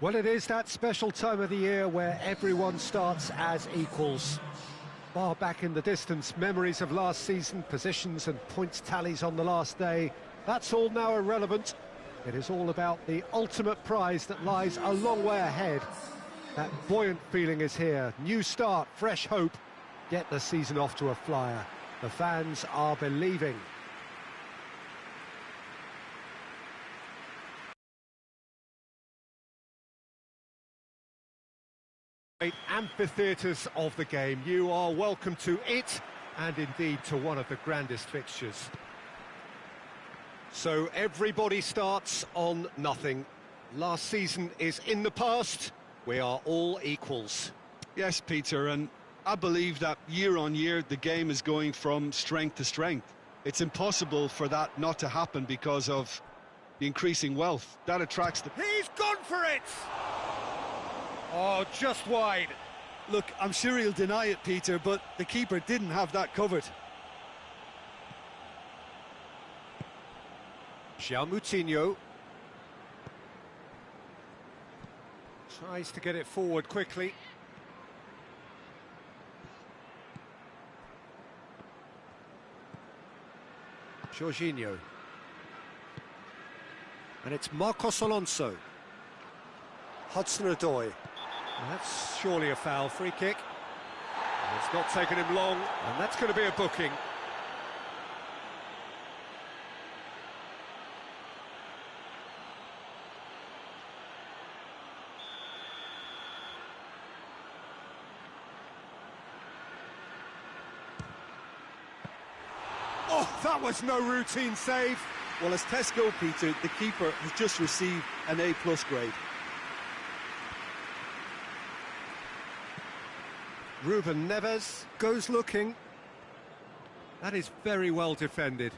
Well, it is that special time of the year where everyone starts as equals. Far back in the distance, memories of last season, positions and points tallies on the last day, that's all now irrelevant. It is all about the ultimate prize that lies a long way ahead. That buoyant feeling is here. New start, fresh hope. Get the season off to a flyer. The fans are believing. Amphitheatres of the game. You are welcome to it, and indeed to one of the grandest fixtures. So everybody starts on nothing. Last season is in the past. We are all equals. Yes, Peter, and I believe that year on year the game is going from strength to strength. It's impossible for that not to happen because of the increasing wealth. That attracts the... He's gone for it! Oh, just wide. Look, I'm sure he'll deny it, Peter, but the keeper didn't have that covered. João Moutinho. Tries to get it forward quickly. Jorginho. And it's Marcos Alonso. Hudson-Odoi. That's surely a foul, free kick. It's not taken him long, and that's going to be a booking. Oh, that was no routine save. Well, as tests go, Peter, the keeper has just received an A+ grade. Ruben Neves goes looking. That is very well defended.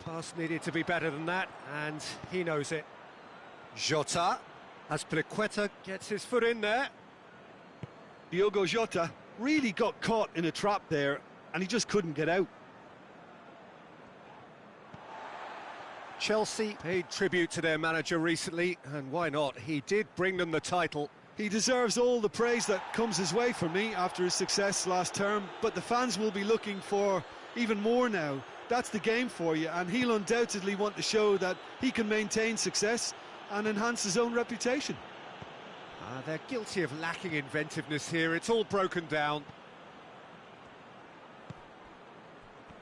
Pass needed to be better than that, and he knows it. Jota, as Azpilicueta gets his foot in there. Diogo Jota really got caught in a trap there, and he just couldn't get out. Chelsea paid tribute to their manager recently, and why not? He did bring them the title. He deserves all the praise that comes his way from me after his success last term, but the fans will be looking for even more now. That's the game for you, and he'll undoubtedly want to show that he can maintain success and enhance his own reputation. They're guilty of lacking inventiveness here. It's all broken down.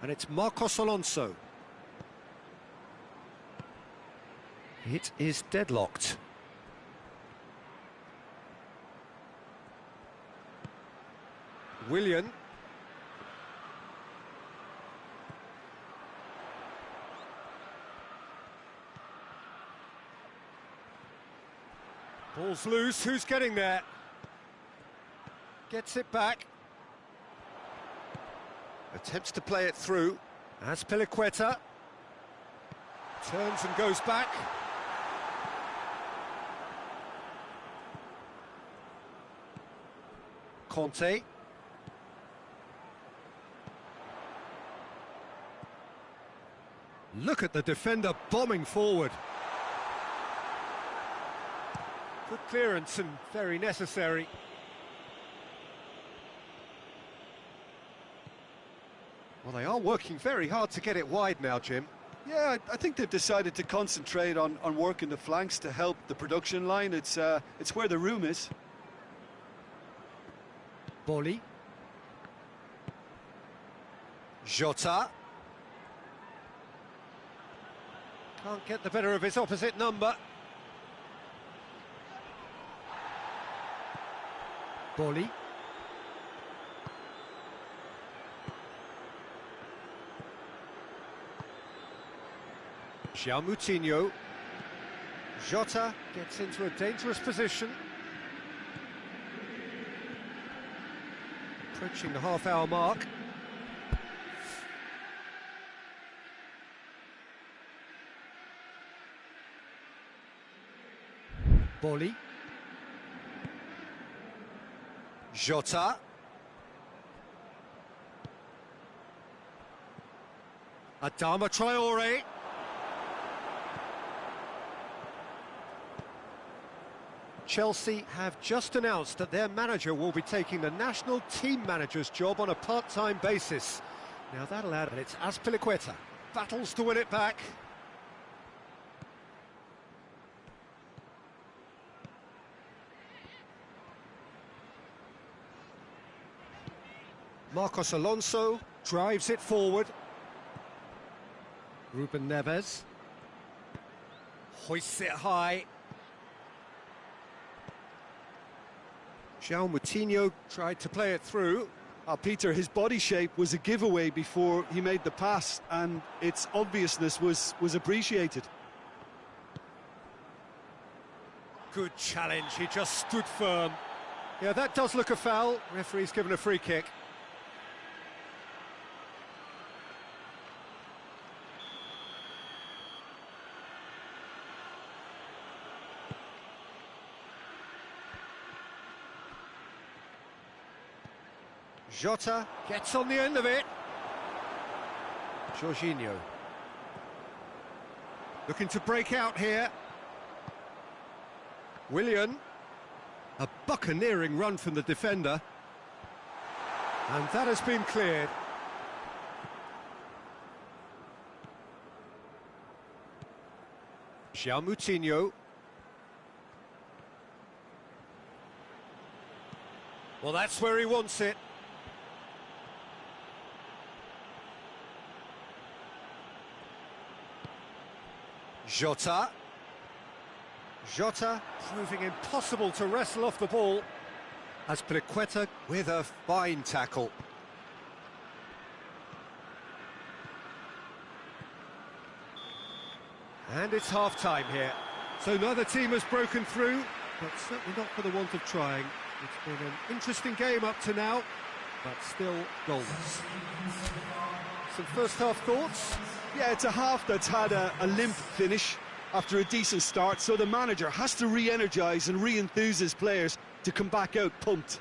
And it's Marcos Alonso. It is deadlocked. Willian. Ball's loose, who's getting there? Gets it back. Attempts to play it through. Azpilicueta. Turns and goes back. Conte. Look at the defender bombing forward. Good clearance and very necessary. Well, they are working very hard to get it wide now, Jim. Yeah, I think they've decided to concentrate on working the flanks to help the production line. It's where the room is. Bolly. Jota. Can't get the better of his opposite number. Bolly. João Moutinho. Jota gets into a dangerous position. Approaching the half-hour mark. Bolly. Jota. Adama Traore. Chelsea have just announced that their manager will be taking the national team manager's job on a part-time basis. Now that'll add, and it's Azpilicueta. Battles to win it back. Marcos Alonso drives it forward. Ruben Neves hoists it high. João Moutinho tried to play it through. Peter, his body shape was a giveaway before he made the pass, and its obviousness was appreciated. Good challenge, he just stood firm. Yeah, that does look a foul. Referee's given a free kick. Jota gets on the end of it. Jorginho looking to break out here. Willian, a buccaneering run from the defender, and that has been cleared. João Moutinho. Well, that's where he wants it. Jota proving impossible to wrestle off the ball. Azpilicueta with a fine tackle. And it's half-time here. So neither team has broken through, but certainly not for the want of trying. It's been an interesting game up to now, but still goalless. Some first-half thoughts? Yeah, it's a half that's had a limp finish after a decent start, so the manager has to re-energise and re-enthuse his players to come back out pumped.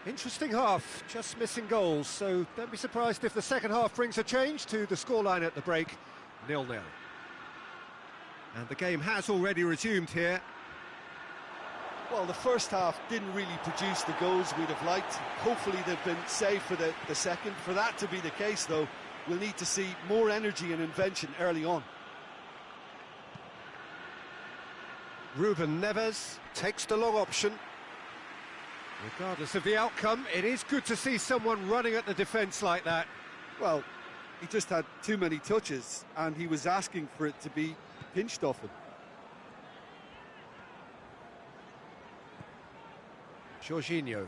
Interesting half, just missing goals, so don't be surprised if the second half brings a change to the scoreline at the break, 0-0. And the game has already resumed here. Well, the first half didn't really produce the goals we'd have liked. Hopefully they've been saved for the second. For that to be the case, though, we'll need to see more energy and invention early on. Ruben Neves takes the long option. Regardless of the outcome, it is good to see someone running at the defence like that. Well, he just had too many touches, and he was asking for it to be pinched off him. Jorginho.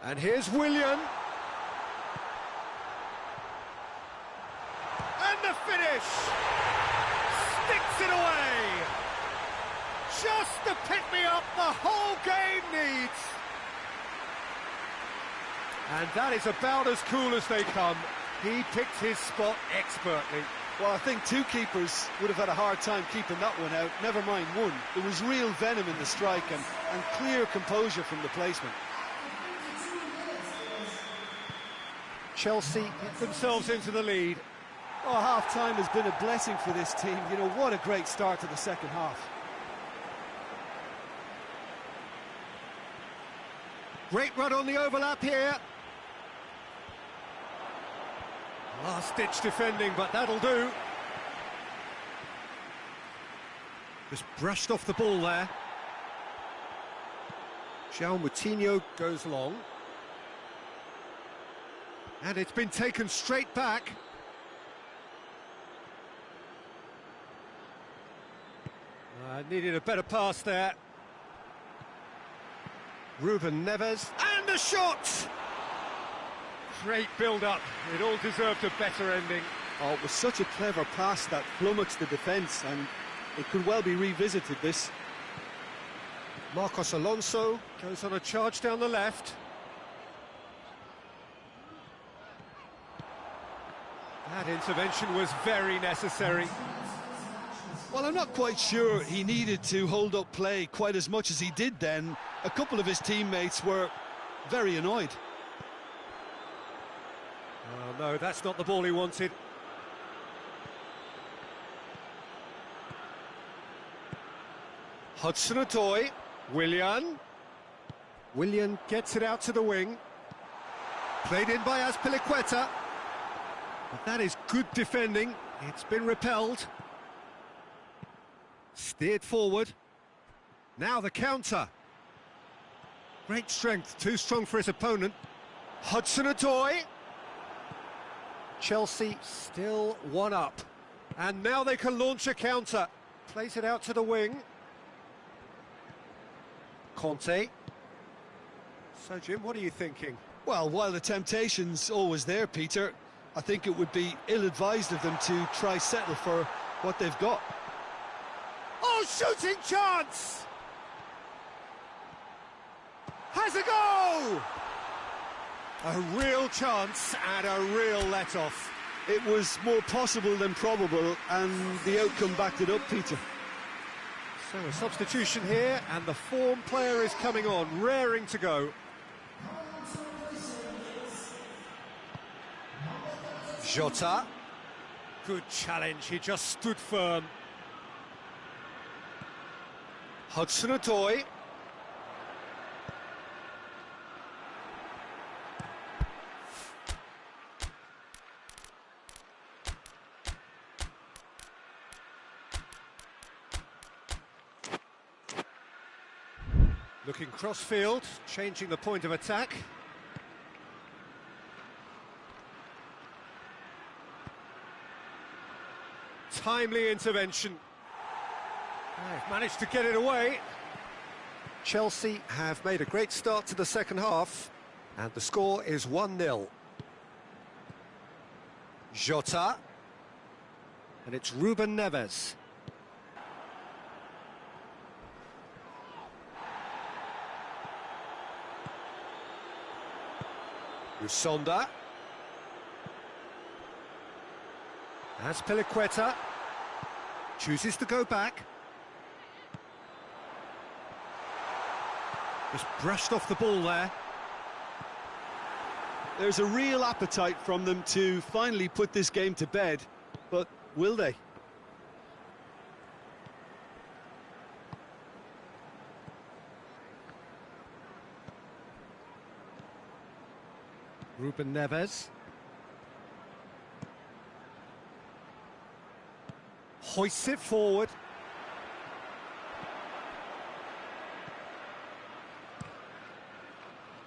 And here's Willian. And the finish! Sticks it away! Just the pick-me-up the whole game needs! And that is about as cool as they come. He picked his spot expertly. Well, I think two keepers would have had a hard time keeping that one out, never mind one. There was real venom in the strike and clear composure from the placement. Chelsea get themselves into the lead. Oh, half-time has been a blessing for this team. You know, what a great start to the second half. Great run on the overlap here. Last-ditch defending, but that'll do. Just brushed off the ball there. João Moutinho goes long. And it's been taken straight back. Needed a better pass there. Ruben Neves, and the shot! Great build-up, it all deserved a better ending. Oh, it was such a clever pass that flummoxed the defence, and it could well be revisited, this. Marcos Alonso goes on a charge down the left. That intervention was very necessary. Well, I'm not quite sure he needed to hold up play quite as much as he did then. A couple of his teammates were very annoyed. Oh, no, that's not the ball he wanted. Hudson-Odoi, Willian. Willian gets it out to the wing. Played in by Azpilicueta. But that is good defending. It's been repelled. Steered forward. Now the counter. Great strength, too strong for his opponent. Hudson-Odoi. Chelsea still one up. And now they can launch a counter. Plays it out to the wing. Conte. So, Jim, what are you thinking? Well, while the temptation's always there, Peter, I think it would be ill-advised of them to try settle for what they've got. Oh, shooting chance! Has a go! A real chance and a real let-off. It was more possible than probable, and the outcome backed it up, Peter. So a substitution here, and the form player is coming on, raring to go. Jota. Good challenge, he just stood firm. Hudson-Odoi. Looking cross-field, changing the point of attack. Timely intervention. They've managed to get it away. Chelsea have made a great start to the second half, and the score is 1-0. Jota. And it's Ruben Neves. Usonda. Azpilicueta chooses to go back. Just brushed off the ball there. There's a real appetite from them to finally put this game to bed, but will they? Ruben Neves. Hoists it forward.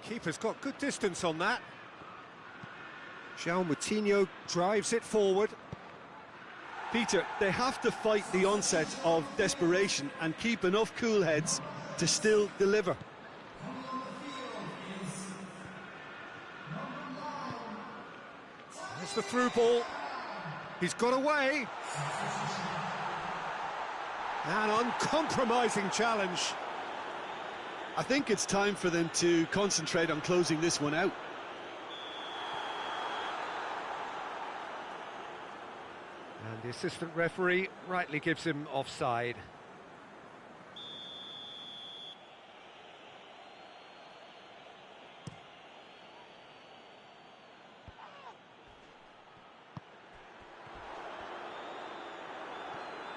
Keeper's got good distance on that. João Moutinho drives it forward. Peter, they have to fight the onset of desperation and keep enough cool heads to still deliver. There's the through ball. He's got away. An uncompromising challenge. I think it's time for them to concentrate on closing this one out. And the assistant referee rightly gives him offside.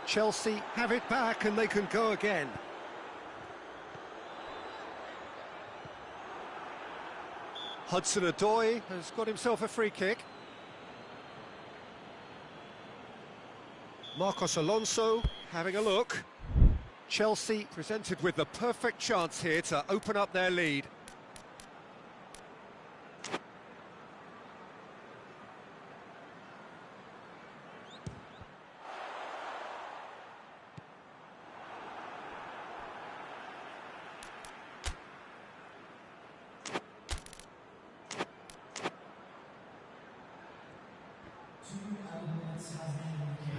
Chelsea have it back and they can go again. Hudson-Odoi has got himself a free kick. Marcos Alonso having a look. Chelsea presented with the perfect chance here to open up their lead.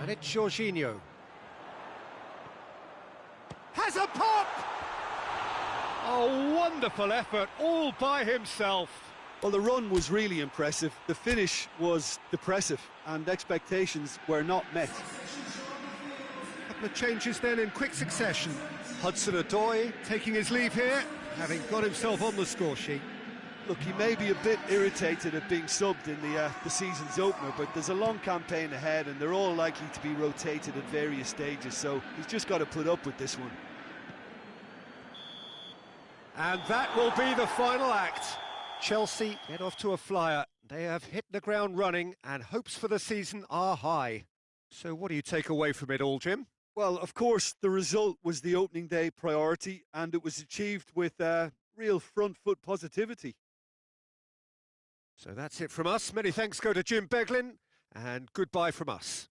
And it's Jorginho. Has a pop! Oh, wonderful effort, all by himself. Well, the run was really impressive. The finish was depressive, and expectations were not met. A couple of changes then in quick succession. Hudson-Odoi taking his leave here, having got himself on the score sheet. Look, he may be a bit irritated at being subbed in the season's opener, but there's a long campaign ahead and they're all likely to be rotated at various stages, so he's just got to put up with this one. And that will be the final act. Chelsea get off to a flyer. They have hit the ground running and hopes for the season are high. So what do you take away from it all, Jim? Well, of course, the result was the opening day priority, and it was achieved with real front foot positivity. So that's it from us. Many thanks go to Jim Beglin, and goodbye from us.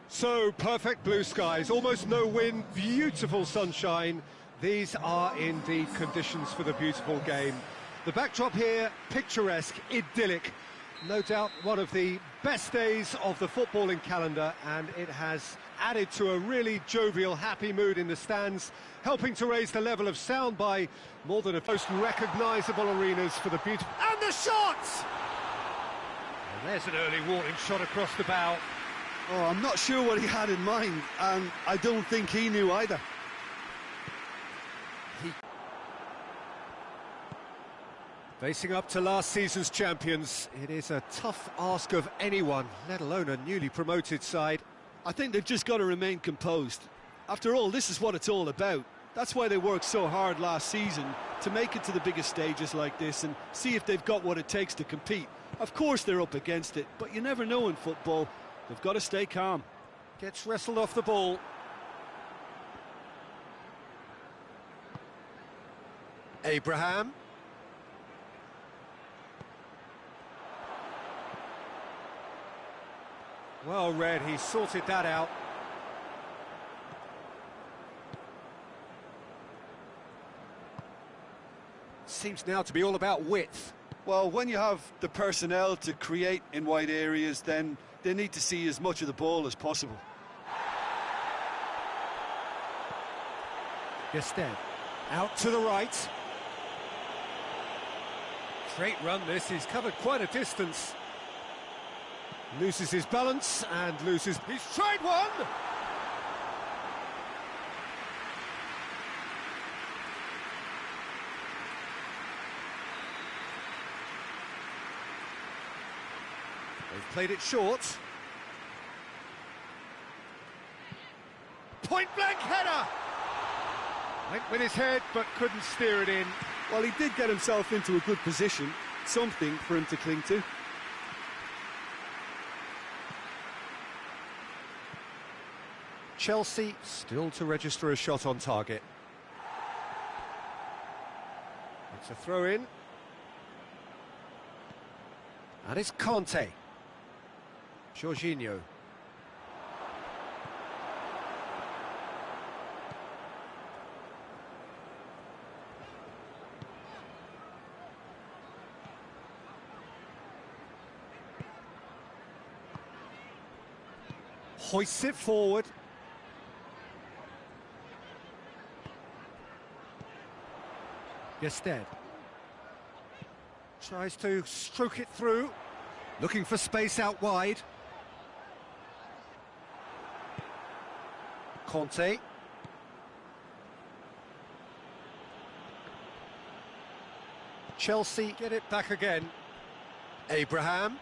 So, perfect blue skies, almost no wind, beautiful sunshine. These are indeed conditions for the beautiful game. The backdrop here, picturesque, idyllic. No doubt one of the best days of the footballing calendar, and it has added to a really jovial, happy mood in the stands, helping to raise the level of sound by more than a most recognisable arenas for the beautiful... And the shot! And there's an early warning shot across the bow. Oh, I'm not sure what he had in mind, and I don't think he knew either. Facing up to last season's champions, it is a tough ask of anyone, let alone a newly promoted side. I think they've just got to remain composed. After all, this is what it's all about. That's why they worked so hard last season, to make it to the biggest stages like this and see if they've got what it takes to compete. Of course they're up against it, but you never know in football. They've got to stay calm. Gets wrestled off the ball. Abraham. Well read, he sorted that out. Seems now to be all about width. Well, when you have the personnel to create in wide areas, then they need to see as much of the ball as possible. Gested, out to the right. Great run this, he's covered quite a distance. Loses his balance and loses... He's tried one! They've played it short. Point-blank header! Went with his head, but couldn't steer it in. Well, he did get himself into a good position, something for him to cling to. Chelsea still to register a shot on target. It's a throw-in. And it's Conte. Jorginho. Hoists it forward. Gested tries to stroke it through, looking for space out wide. Conte. Chelsea get it back again. Abraham.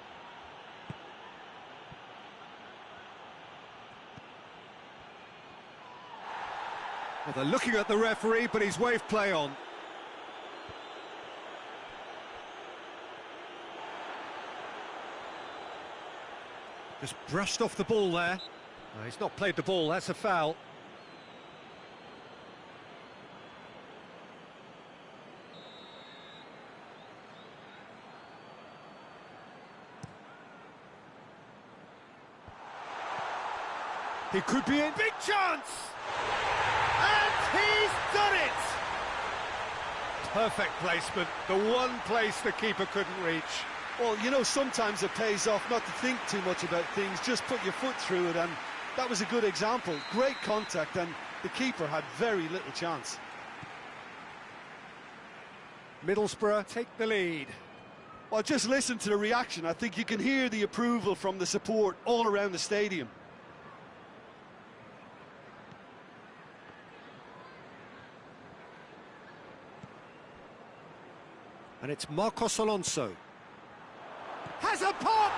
Well, they're looking at the referee, but he's waved play on. Just brushed off the ball there. No, he's not played the ball, that's a foul. He could be in. Big chance! And he's done it! Perfect placement, the one place the keeper couldn't reach. Well, you know, sometimes it pays off not to think too much about things, just put your foot through it, and that was a good example. Great contact, and the keeper had very little chance. Middlesbrough take the lead. Well, just listen to the reaction. I think you can hear the approval from the support all around the stadium. And it's Marcos Alonso. Has a pop!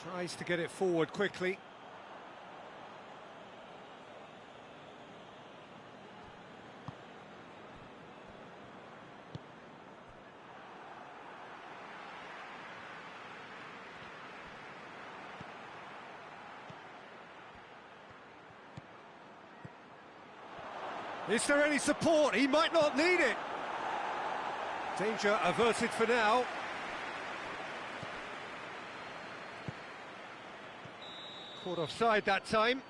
Tries to get it forward quickly. Is there any support? He might not need it. Danger averted for now. Caught offside that time.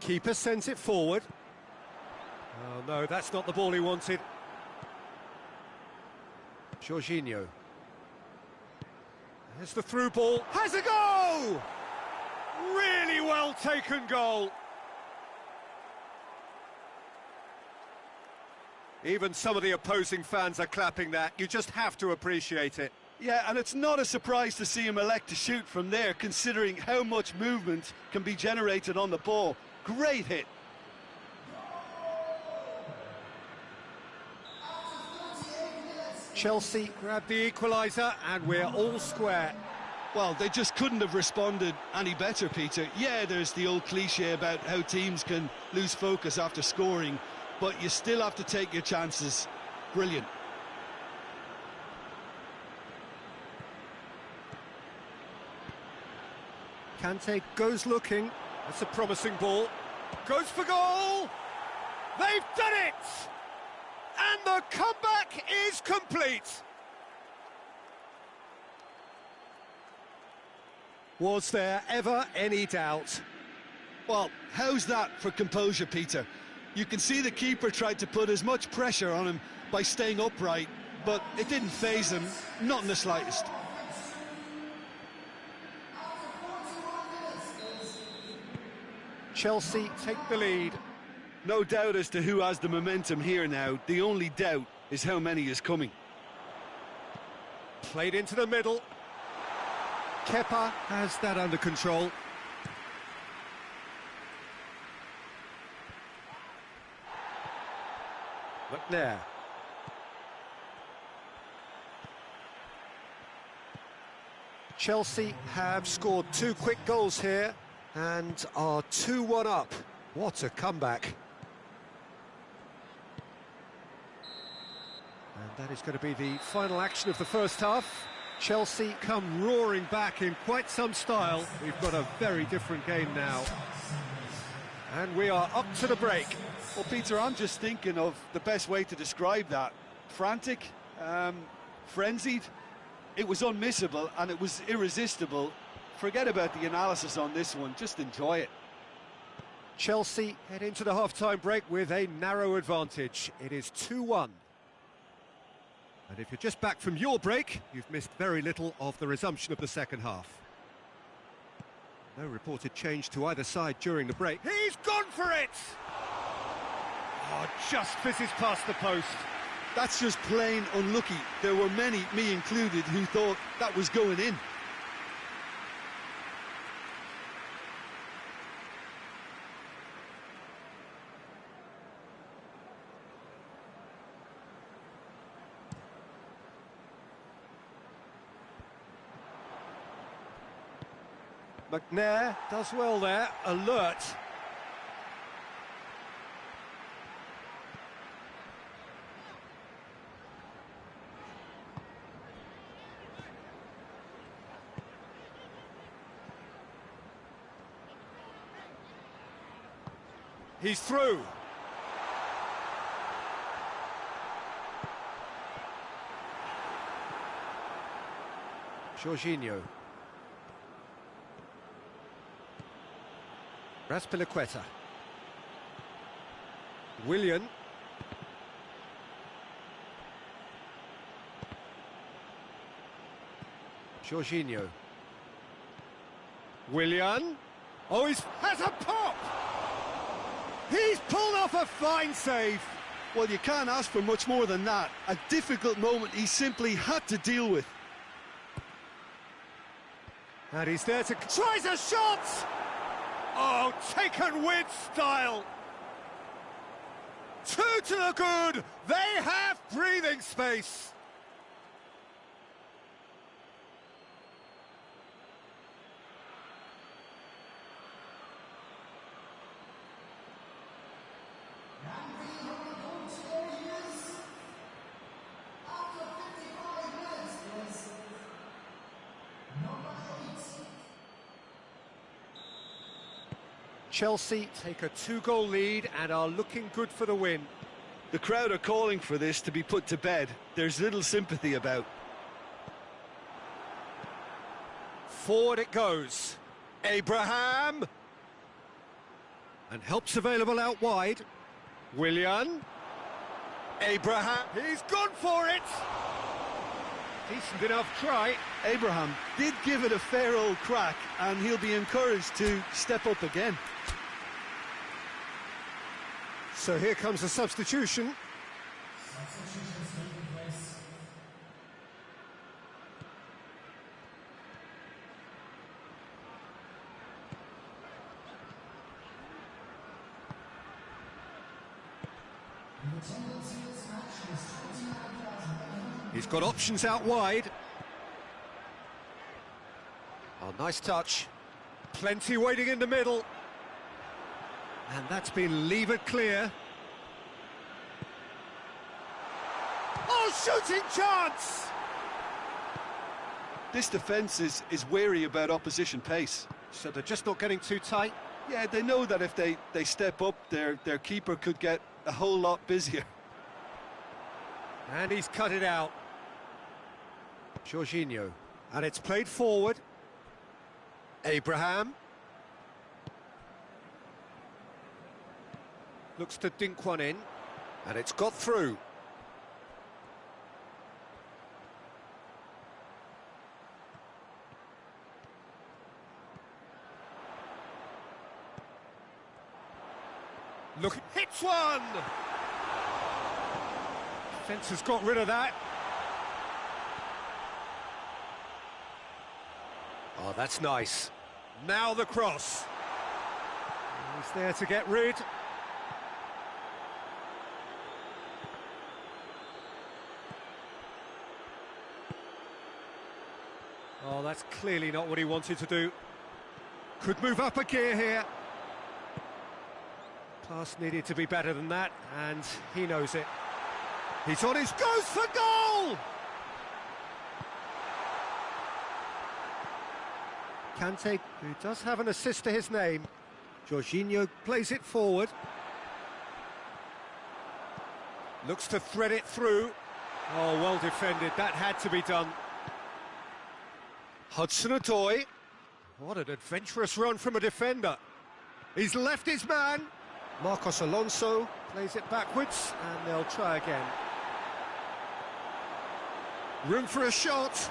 Keeper sends it forward. Oh no, that's not the ball he wanted. Jorginho. There's the through ball. Has a goal! Really well taken goal. Even some of the opposing fans are clapping that. You just have to appreciate it. Yeah, and it's not a surprise to see him elect to shoot from there, considering how much movement can be generated on the ball. Great hit. Chelsea grab the equaliser and we're all square. Well, they just couldn't have responded any better, Peter. Yeah, there's the old cliche about how teams can lose focus after scoring, but you still have to take your chances. Brilliant. Kante goes looking. That's a promising ball. Goes for goal! They've done it! And the comeback is complete! Was there ever any doubt? Well, how's that for composure, Peter? You can see the keeper tried to put as much pressure on him by staying upright, but it didn't faze him, not in the slightest. Chelsea take the lead. No doubt as to who has the momentum here now. The only doubt is how many is coming. Played into the middle. Kepa has that under control. McNair. Chelsea have scored 2 quick goals here and are 2-1 up. What a comeback. And that is going to be the final action of the first half. Chelsea come roaring back in quite some style. We've got a very different game now. And we are up to the break. Well, Peter, I'm just thinking of the best way to describe that. Frantic, frenzied. It was unmissable and it was irresistible. Forget about the analysis on this one, just enjoy it. Chelsea head into the half-time break with a narrow advantage. It is 2-1. And if you're just back from your break, you've missed very little of the resumption of the second half. No reported change to either side during the break. He's gone for it! Oh, just fizzes past the post. That's just plain unlucky. There were many, me included, who thought that was going in. McNair does well there, alert. He's through. Jorginho. Azpilicueta. Willian. Jorginho. Willian. Oh, has a pop! He's pulled off a fine save. Well, you can't ask for much more than that. A difficult moment he simply had to deal with. And he's there to... Tries a shot! Oh, taken with style. 2 to the good. They have breathing space. Chelsea take a 2-goal lead and are looking good for the win. The crowd are calling for this to be put to bed. There's little sympathy about. Forward it goes. Abraham. And help's available out wide. Willian. Abraham. He's gone for it. Decent enough try. Abraham did give it a fair old crack, and he'll be encouraged to step up again. So here comes a substitution. He's got options out wide. Oh, nice touch. Plenty waiting in the middle. And that's been levered clear. Oh, shooting chance! This defence is wary about opposition pace. So they're just not getting too tight. Yeah, they know that if they step up, their keeper could get a whole lot busier. And he's cut it out. Jorginho. And it's played forward. Abraham. Looks to dink one in. And it's got through. Look, hits one! Defence has got rid of that. Oh, that's nice. Now the cross. He's there to get rid. Oh, that's clearly not what he wanted to do. Could move up a gear here. Pass needed to be better than that, and he knows it. He's on his... goes for goal! Kante, who does have an assist to his name. Jorginho plays it forward. Looks to thread it through. Oh, well defended. That had to be done. Hudson-Odoi. What an adventurous run from a defender. He's left his man. Marcos Alonso plays it backwards, and they'll try again. Room for a shot.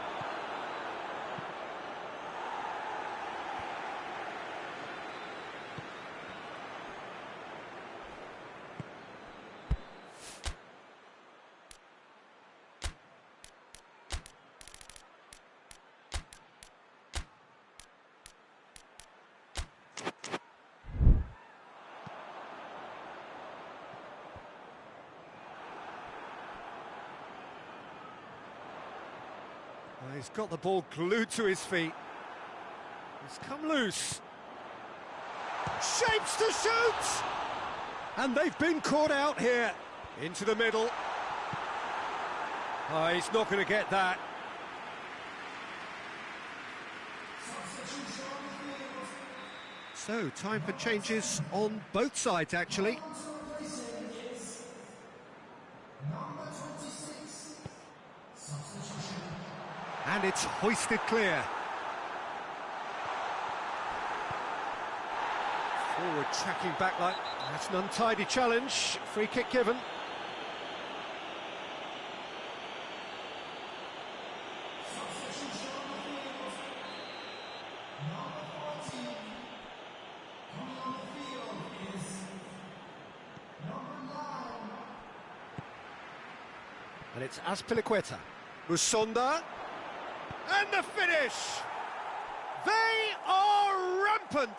He's got the ball glued to his feet. He's come loose. Shapes to shoot! And they've been caught out here. Into the middle. Oh, he's not going to get that. So, time for changes on both sides, actually. And it's hoisted clear. Forward tracking back like... That's an untidy challenge. Free kick given. And it's Azpilicueta. Musonda. And the finish! They are rampant!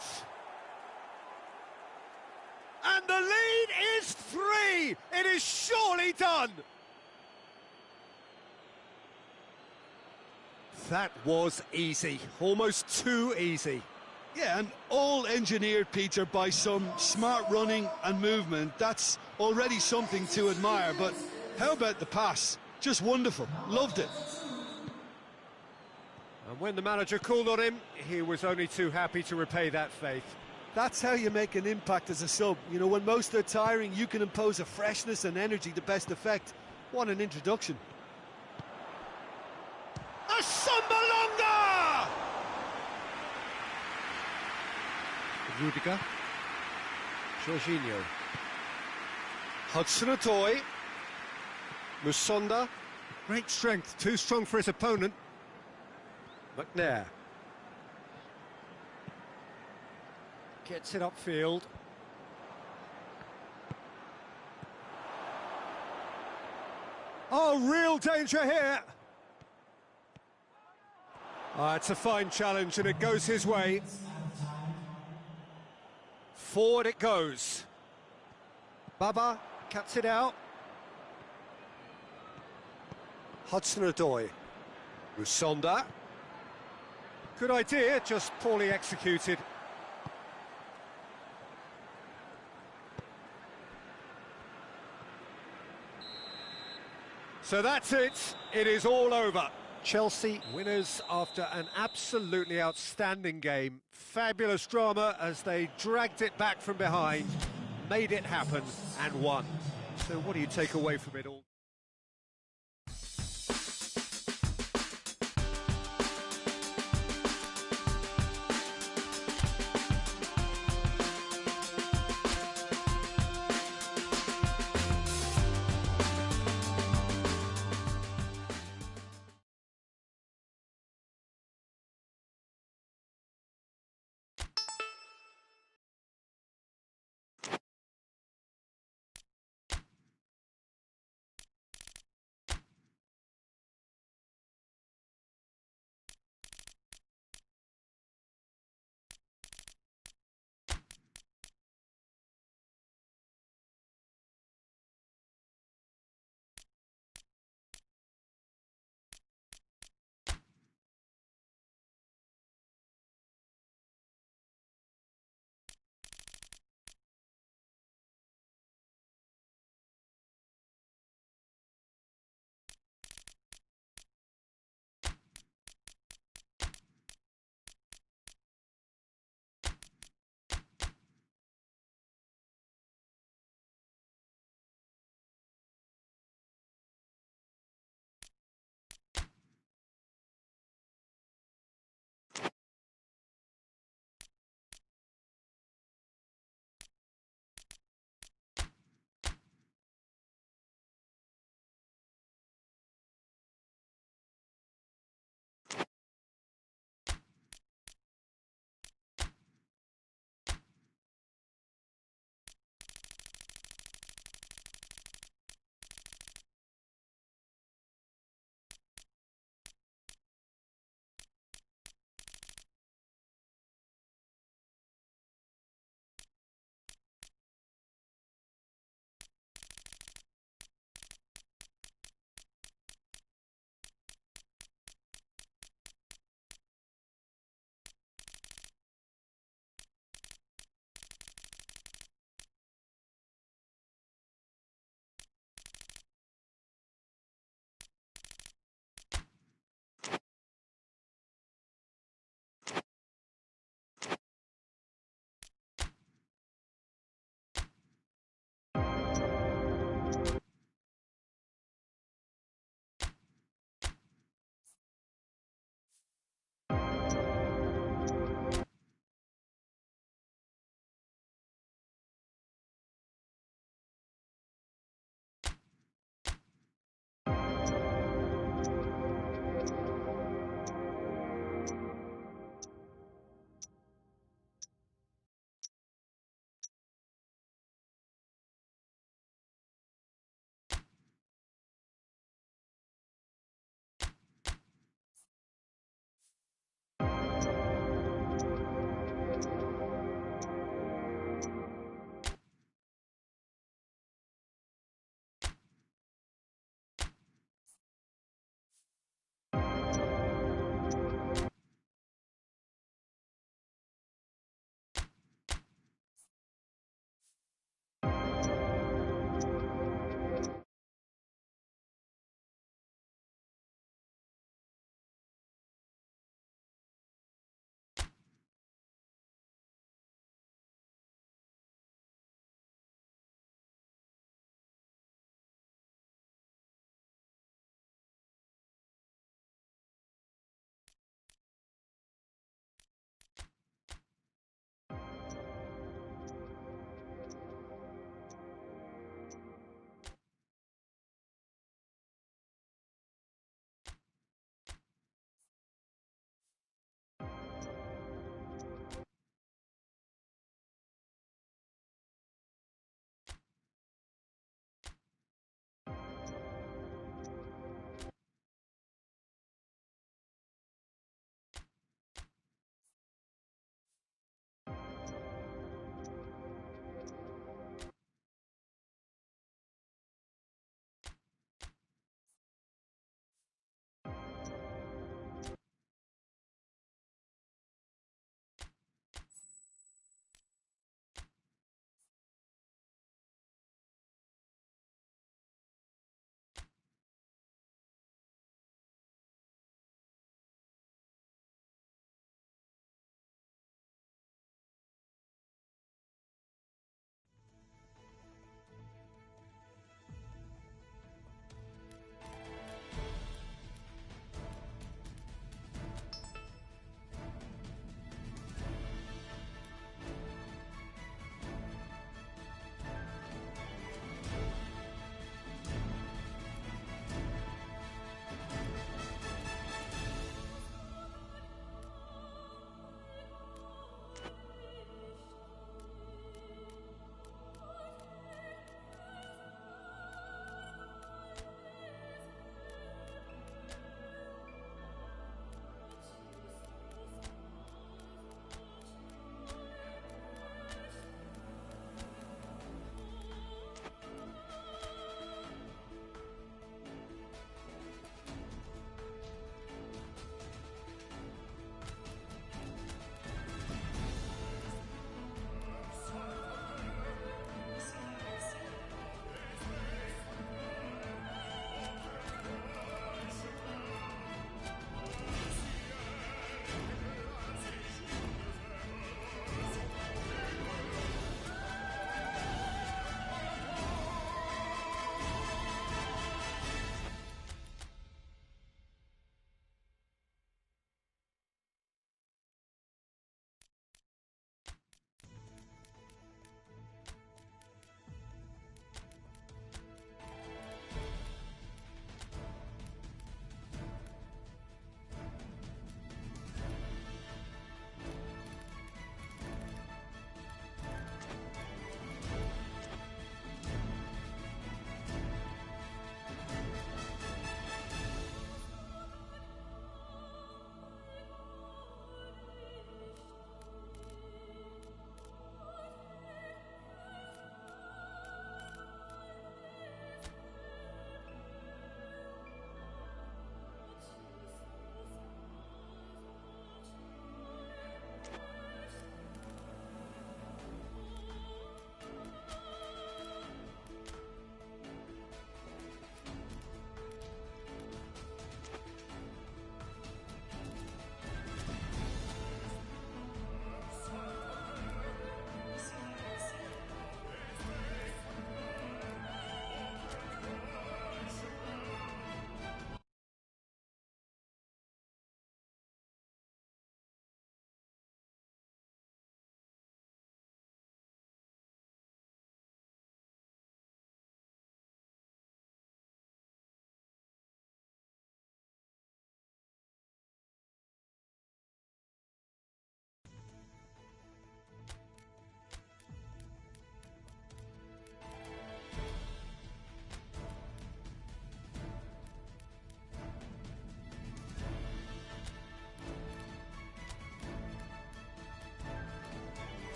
And the lead is 3! It is surely done! That was easy, almost too easy. Yeah, and all engineered, Peter, by some smart running and movement. That's already something to admire, but how about the pass? Just wonderful, loved it. And when the manager called on him, he was only too happy to repay that faith. That's how you make an impact as a sub. You know, when most are tiring, you can impose a freshness and energy to best effect. What an introduction. Assombalonga! Rudiger. Jorginho. Hudson-Odoi. Musonda. Great strength, too strong for his opponent. McNair. Gets it upfield. Oh, real danger here. It's a fine challenge and it goes his way. Forward it goes. Baba cuts it out. Hudson-Odoi. Musonda. Good idea, just poorly executed. So that's it. It is all over. Chelsea winners after an absolutely outstanding game. Fabulous drama as they dragged it back from behind, made it happen and won. So what do you take away from it all?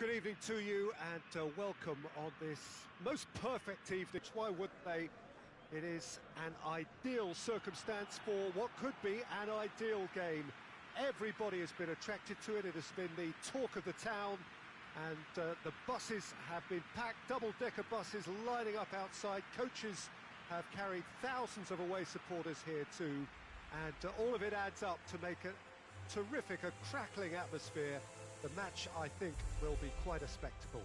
good evening to you and welcome on this most perfect evening. Why wouldn't they? It is an ideal circumstance for what could be an ideal game. Everybody has been attracted to it. It has been the talk of the town, and the buses have been packed, double-decker buses lining up outside. Coaches have carried thousands of away supporters here too, and all of it adds up to make a terrific, a crackling atmosphere. The match, I think, will be quite a spectacle.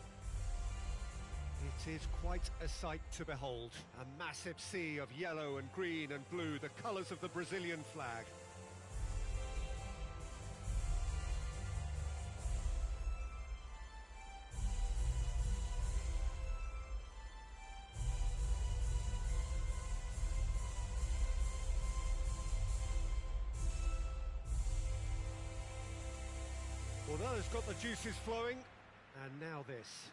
It is quite a sight to behold. A massive sea of yellow and green and blue, the colours of the Brazilian flag. Well, that has got the juices flowing, and now this.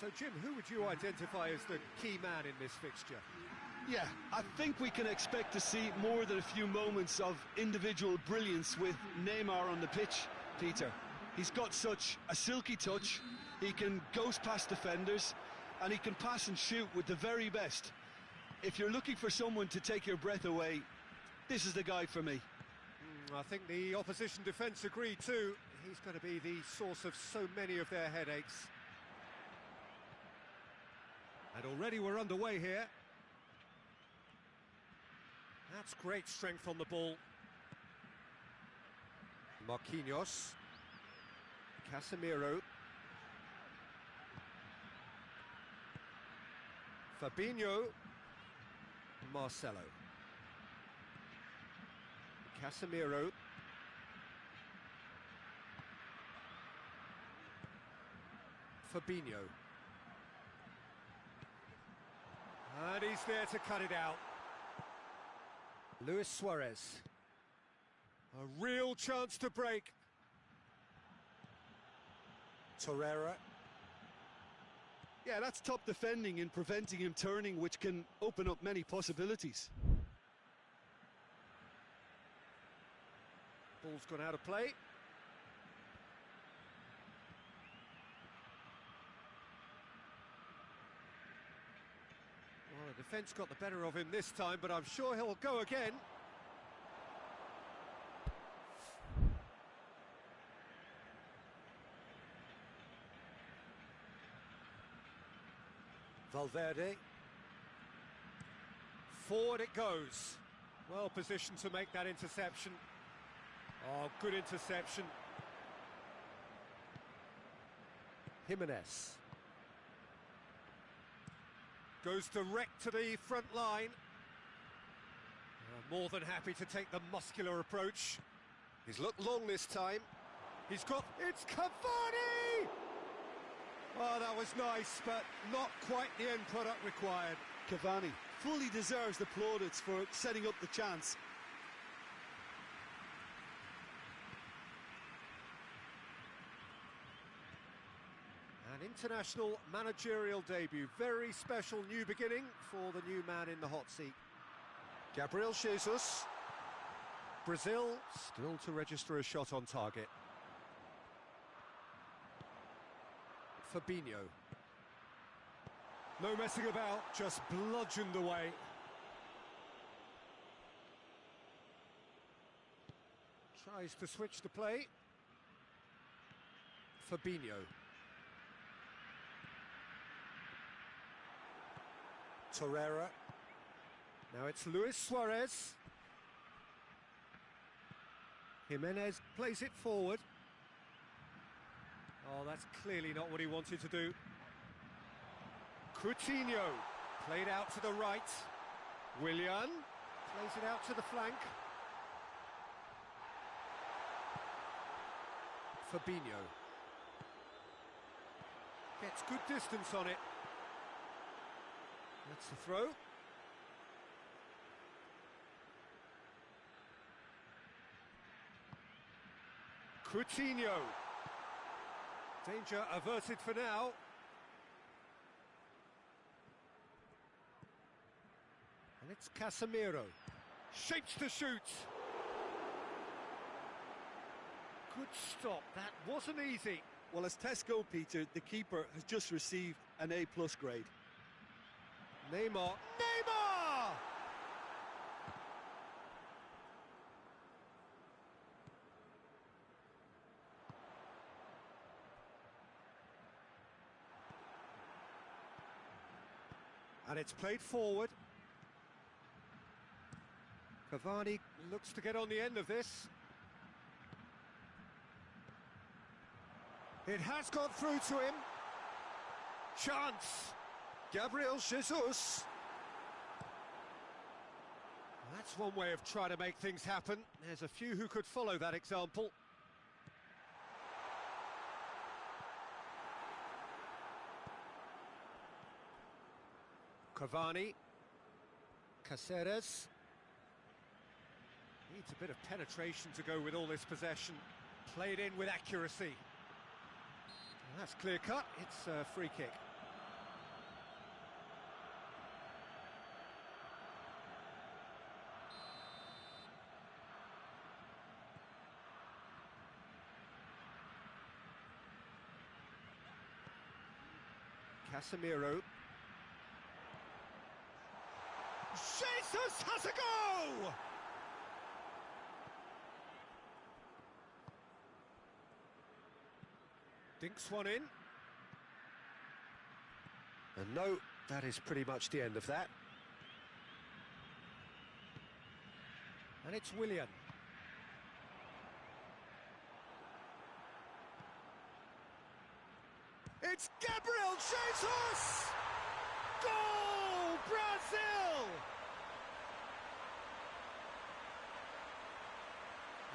So, Jim, who would you identify as the key man in this fixture? Yeah, I think we can expect to see more than a few moments of individual brilliance with Neymar on the pitch, Peter. He's got such a silky touch, he can ghost past defenders, and he can pass and shoot with the very best. If you're looking for someone to take your breath away, this is the guy for me. I think the opposition defence agree too. He's going to be the source of so many of their headaches. And already we're underway here. That's great strength on the ball. Marquinhos. Casemiro. Fabinho. Marcelo. Casemiro. Fabinho. And he's there to cut it out. Luis Suarez. A real chance to break. Torreira. Yeah, that's top defending and preventing him turning, which can open up many possibilities. Ball's gone out of play. Well, the defence got the better of him this time, but I'm sure he'll go again. Valverde. Forward it goes. Well positioned to make that interception. Oh, good interception. Jimenez. Goes direct to the front line. More than happy to take the muscular approach. He's looked long this time. He's got... It's Cavani! Oh, that was nice, but not quite the end product required. Cavani fully deserves the plaudits for setting up the chance. An international managerial debut. Very special new beginning for the new man in the hot seat. Gabriel Jesus. Brazil still to register a shot on target. Fabinho. No messing about, just bludgeoned away. Tries to switch the play. Fabinho. Torreira. Now it's Luis Suarez. Jimenez plays it forward. Oh, that's clearly not what he wanted to do. Coutinho, played out to the right. Willian, plays it out to the flank. Fabinho. Gets good distance on it. That's the throw. Coutinho. Danger averted for now. And it's Casemiro. Shapes to shoot. Good stop, that wasn't easy. Well, as tests go, Peter, the keeper has just received an A+ grade. Neymar. Neymar! And it's played forward. Cavani looks to get on the end of this. It has got through to him. Chance. Gabriel Jesus. That's one way of trying to make things happen. There's a few who could follow that example. Cavani. Caceres. Needs a bit of penetration to go with all this possession. Played in with accuracy. Well, that's clear cut, it's a free kick. Casemiro. Jesus has a go! Dinks one in. And no, that is pretty much the end of that. And it's Willian. It's Gabriel Jesus! Goal! Brazil!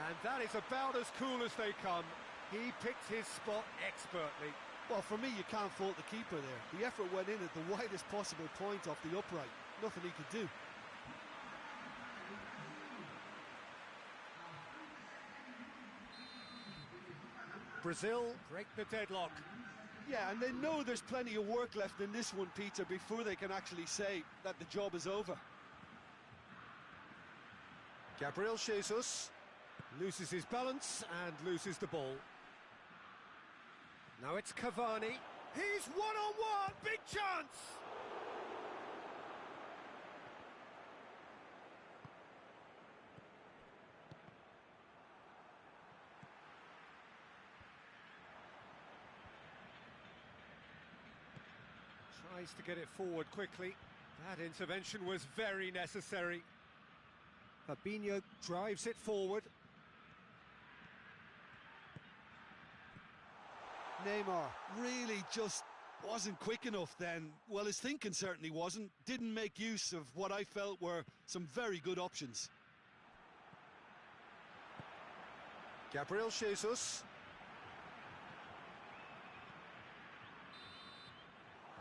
And that is about as cool as they come. He picked his spot expertly. Well, for me, you can't fault the keeper there. The effort went in at the widest possible point off the upright. Nothing he could do. Brazil break the deadlock. Yeah, and they know there's plenty of work left in this one, Peter, before they can actually say that the job is over. Gabriel Jesus loses his balance and loses the ball. Now it's Cavani. He's one-on-one, big chance! Tries to get it forward quickly. That intervention was very necessary. Fabinho drives it forward. Neymar really just wasn't quick enough then. Well, his thinking certainly wasn't. Didn't make use of what I felt were some very good options. Gabriel Jesus.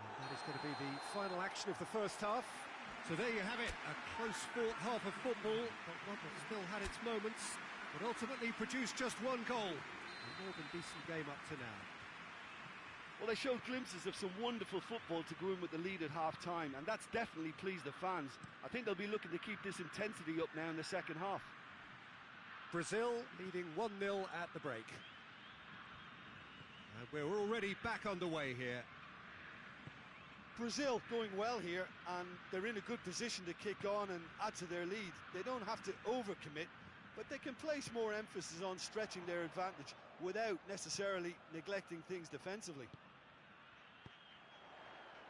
And that is going to be the final action of the first half. So there you have it, a close-fought half of football, but one that still had its moments, but ultimately produced just one goal. A more than decent game up to now. Well, they showed glimpses of some wonderful football to go in with the lead at half-time, and that's definitely pleased the fans. I think they'll be looking to keep this intensity up now in the second half. Brazil leading 1-0 at the break. And we're already back underway here. Brazil going well here, and they're in a good position to kick on and add to their lead. They don't have to overcommit, but they can place more emphasis on stretching their advantage without necessarily neglecting things defensively.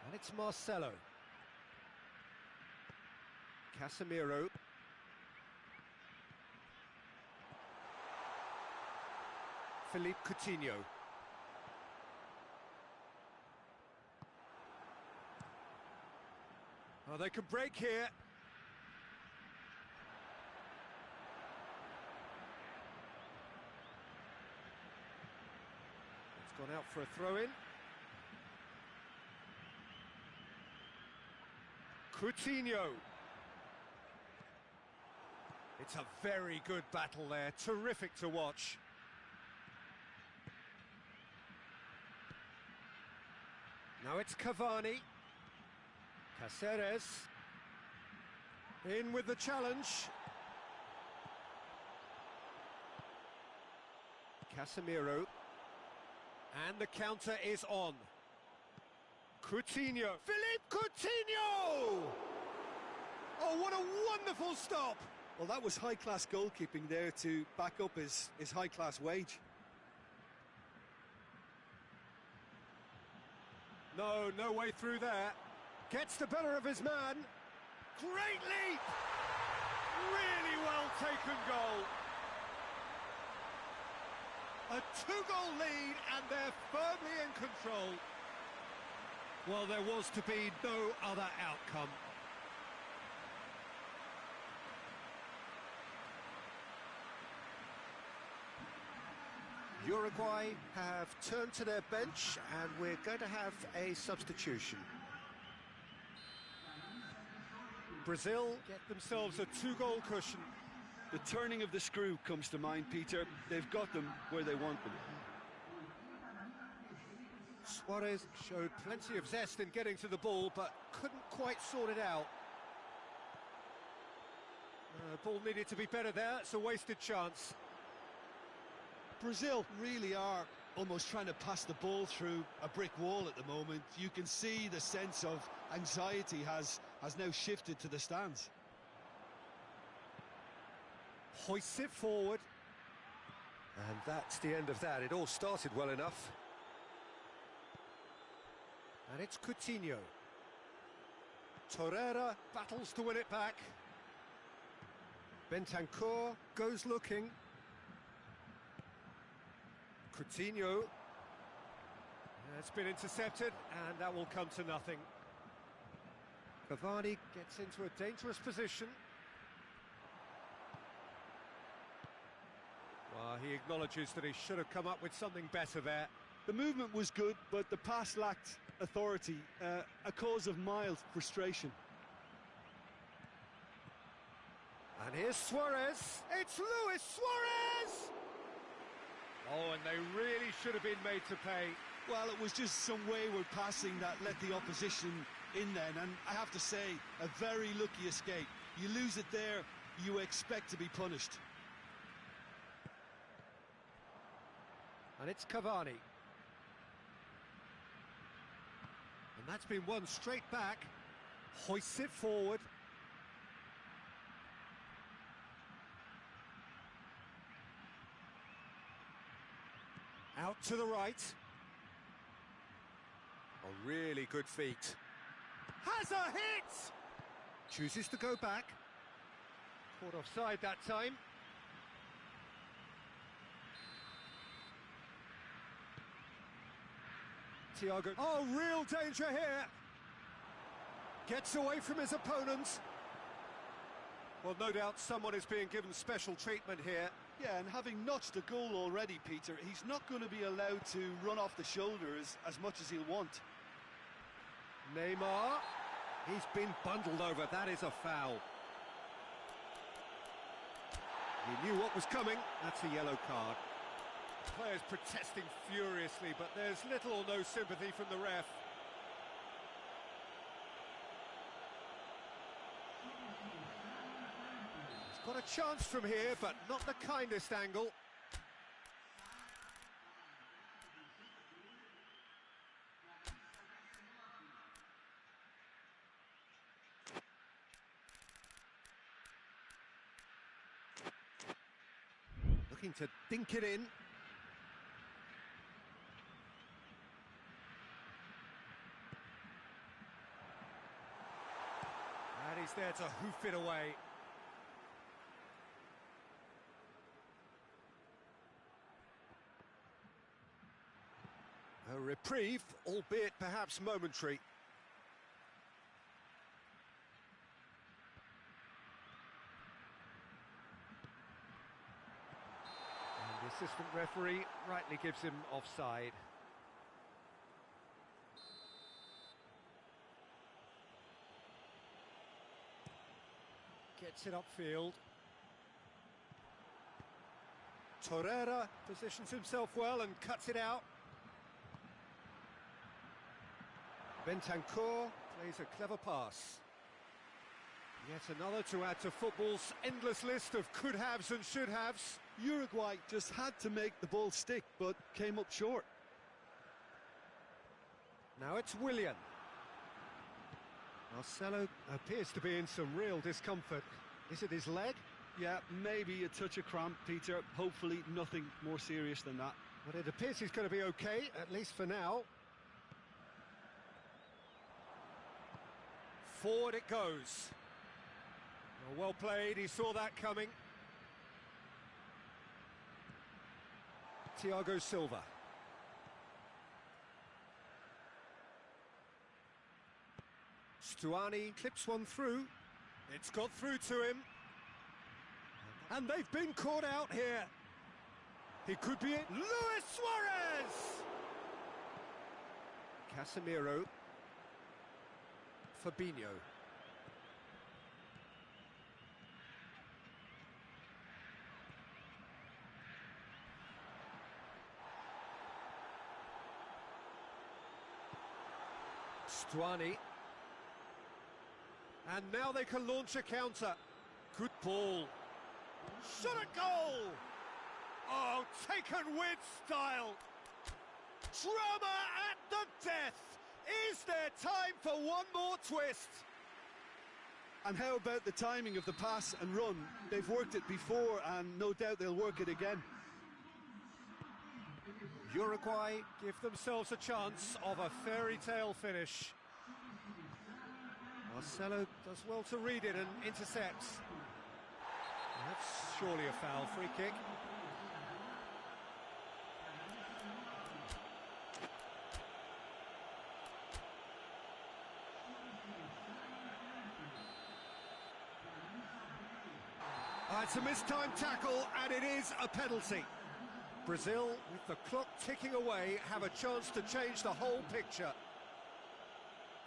And it's Marcelo. Casemiro. Philippe Coutinho. Oh, they can break here. It's gone out for a throw-in. Coutinho. It's a very good battle there, terrific to watch. Now it's Cavani. Cáceres. In with the challenge. Casemiro. And the counter is on. Coutinho. Philippe Coutinho! Oh, what a wonderful stop! Well, that was high-class goalkeeping there to back up his high-class wage. No way through there. Gets the better of his man. Great leap! Really well taken goal. A two-goal lead and they're firmly in control. Well, there was to be no other outcome. Uruguay have turned to their bench and we're going to have a substitution. Brazil get themselves a two-goal cushion. The turning of the screw comes to mind, Peter. They've got them where they want them. Suarez showed plenty of zest in getting to the ball, but couldn't quite sort it out. The ball needed to be better there, it's a wasted chance. Brazil really are almost trying to pass the ball through a brick wall at the moment. You can see the sense of anxiety has now shifted to the stands. Hoists it forward. And that's the end of that. It all started well enough. And it's Coutinho. Torreira battles to win it back. Bentancur goes looking. Coutinho. It's been intercepted, and that will come to nothing. Cavani gets into a dangerous position. Well, he acknowledges that he should have come up with something better there. The movement was good, but the pass lacked authority, a cause of mild frustration. And here's Suarez. It's Luis Suarez! Oh, and they really should have been made to pay. Well, it was just some wayward passing that let the opposition in then, and I have to say, a very lucky escape. You lose it there, you expect to be punished. And it's Cavani. And that's been won straight back. Hoists it forward. Out to the right. A really good feat. Has a hit! Chooses to go back. Caught offside that time. Thiago. Oh, real danger here. Gets away from his opponent. Well, no doubt someone is being given special treatment here. Yeah, and having notched a goal already, Peter, he's not going to be allowed to run off the shoulders as much as he'll want. Neymar. He's been bundled over. That is a foul. He knew what was coming. That's a yellow card. Players protesting furiously, but there's little or no sympathy from the ref. He's got a chance from here, but not the kindest angle. Looking to dink it in. And he's there to hoof it away. A reprieve, albeit perhaps momentary. assistant referee rightly gives him offside. Gets it upfield. Torreira positions himself well and cuts it out. Bentancur plays a clever pass. Yet another to add to football's endless list of could-haves and should-haves. Uruguay just had to make the ball stick, but came up short. Now it's Willian. Marcelo appears to be in some real discomfort. Is it his leg? Yeah, maybe a touch of cramp, Peter. Hopefully nothing more serious than that. But it appears he's going to be okay, at least for now. Forward it goes. Well played, he saw that coming. Thiago Silva. Stuani clips one through. It's got through to him. And they've been caught out here. He could be it. Luis Suarez! Casemiro. Fabinho. Stuani. And now they can launch a counter. Good ball. Shot at goal! Oh, taken with style. Drama at the death. Is there time for one more twist? And how about the timing of the pass and run? They've worked it before and no doubt they'll work it again. Uruguay give themselves a chance of a fairy tale finish. Marcelo does well to read it and intercepts. That's surely a foul, free kick. It's a mistimed tackle and it is a penalty. Brazil, with the clock ticking away, have a chance to change the whole picture.